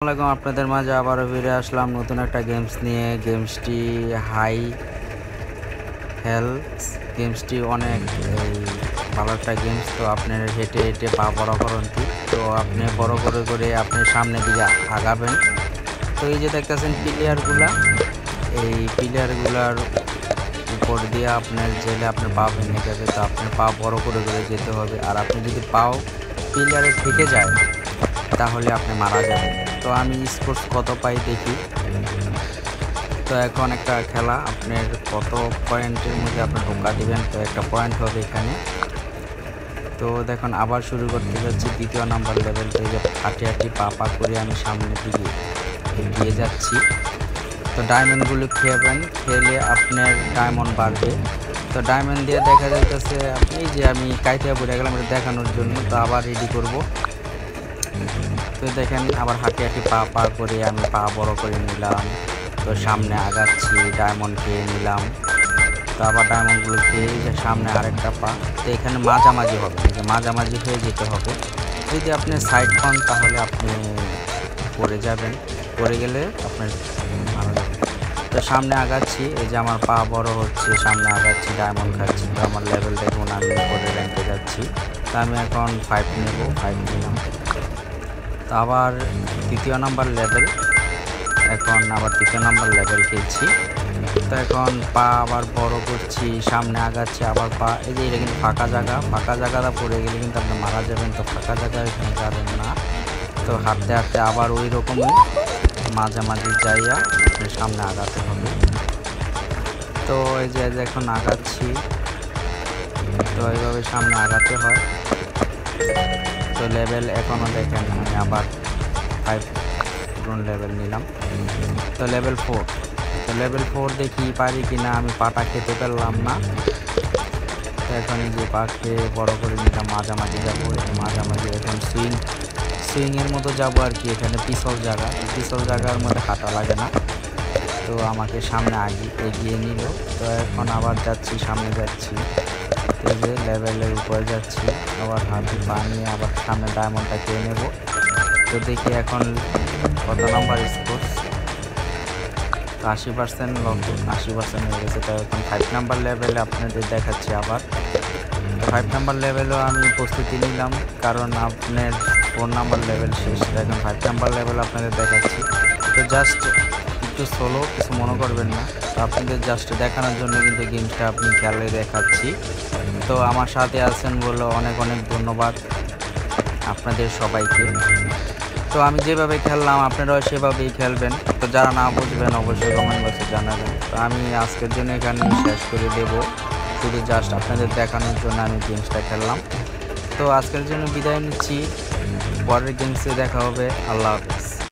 আসসালামু আলাইকুম, আপনাদের মাঝে আবারও ফিরে আসলাম নতুন একটা গেমস নিয়ে। গেমসটি হাই হেলথ। গেমসটি অনেক ভালো একটা গেমস। তো আপনার হেঁটে হেঁটে পা বড় করন্তি, তো আপনি বড় করে করে আপনি সামনের দিকে আগাবেন। তো এই যে দেখতেছেন প্লেয়ারগুলা, এই প্লেয়ারগুলার উপর দিয়ে আপনার জেলে আপনার পা ভেঙে যাবে। তো আপনার পা বড় করে করে যেতে হবে। আর আপনি যদি পাও প্লেয়ারে থেকে যায় তাহলে আপনি মারা যাবেন। তো আমি স্কোর্স কত পাই দেখি। তো এখন একটা খেলা, আপনার কত পয়েন্টের মধ্যে আপনি ঢোকা দিবেন, তো একটা পয়েন্ট হবে এখানে। তো দেখুন আবার শুরু করতে যাচ্ছি দ্বিতীয় নাম্বার লেভেল। তো এই যে হাঁটি হাঁটি পা পা করে আমি সামনের দিকে এগিয়ে যাচ্ছি। তো ডায়মন্ডগুলো খেয়েবেন, খেলে আপনার ডায়মন্ড বাড়বে। তো ডায়মন্ড দিয়ে দেখা যাইতেছে আপনি যে আমি কাইটিয়া পড়ে গেলাম এটা দেখানোর জন্য। তো আবার রেডি করব। তো দেখেন আবার হাঁটি হাঁটি পা পা করে আমি পা বড় করে নিলাম। তো সামনে আগাচ্ছি, ডায়মন্ড খেয়ে নিলাম। তো আবার ডায়মন্ডগুলো খেয়ে যে সামনে আরেকটা পা। তো এখানে মাঝামাঝি হবে, যে মাঝামাঝি হয়ে যেতে হবে। যদি আপনি সাইড পান তাহলে আপনি পড়ে যাবেন, পড়ে গেলে আপনার মারা যাবে। তো সামনে আগাচ্ছি, এই যে আমার পা বড় হচ্ছে, সামনে আগাচ্ছি, ডায়মন্ড খাচ্ছি। তো আমার লেভেল দেখুন, আমি উপরে র্যাঙ্কে যাচ্ছি। তো আমি এখন 5 নেব, 5 নিলাম। তো আবার তৃতীয় নাম্বার লেভেল, এখন আবার তৃতীয় নাম্বার লেভেল খেলছি। তো এখন পা আবার বড় করছি, সামনে আগাচ্ছি, আবার পা। এই যে এটা কিন্তু ফাঁকা জায়গা, ফাঁকা জায়গাটা পড়ে গেলে কিন্তু আপনি মারা যাবেন। তো ফাঁকা জায়গায় এখানে যাবেন না। তো হাঁটতে হাঁটতে আবার ওই রকমই মাঝামাঝি যাইয়া সামনে আগাতে হবে। তো এই যে এখন আগাচ্ছি, তো এইভাবে সামনে আগাতে হয়। তো লেভেল এখনও দেখেন আমি আবার 5 পুরন লেভেল নিলাম। তো লেভেল 4, তো লেভেল 4 দেখি পারি কিনা। আমি পাটা খেতে পারলাম না। তো এখন এই যে পাকে বড় করে নিলাম, মাঝামাঝি যাবো। মাঝামাঝি এখন সুইংয়ের মতো যাবো আর কি। এখানে পিছল জায়গা, পিছল জায়গার মধ্যে হাঁটা লাগে না। তো আমাকে সামনে এগিয়ে নিল। তো এখন আবার যাচ্ছি, সামনে যাচ্ছি। এই যে লেভেলের উপরে যাচ্ছি, আবার হাঁটি পা নিয়ে আবার সামনে ডায়মন্ডটা খেয়ে নেব। তো দেখি এখন কত নাম্বার স্কোর। 80% লক্ষ্য, 80% হয়ে গেছে। তো এখন 5 নাম্বার লেভেলে আপনাদের দেখাচ্ছি আবার। তো 5 নাম্বার লেভেলেও আমি প্রস্তুতি নিলাম, কারণ আপনার 4 নাম্বার লেভেল শেষ। এখন 5 নাম্বার লেভেল আপনাদের দেখাচ্ছি। তো জাস্ট একটু স্লো, কিছু মনে করবেন না। তো আপনাদের জাস্ট দেখানোর জন্য কিন্তু গেমসটা আপনি খেলে দেখাচ্ছি। তো আমার সাথে আছেন বলে অনেক অনেক ধন্যবাদ আপনাদের সবাইকে। তো আমি যেভাবে খেললাম আপনারাও সেভাবেই খেলবেন। তো যারা না বুঝবেন অবশ্যই কমেন্ট বক্সে জানাবেন। তো আমি আজকের জন্য এখানেই শেষ করে দেব, শুধু জাস্ট আপনাদের দেখানোর জন্য আমি গেমসটা খেললাম। তো আজকের জন্য বিদায় নিচ্ছি, পরের গেমসে দেখা হবে। আল্লাহ হাফেজ।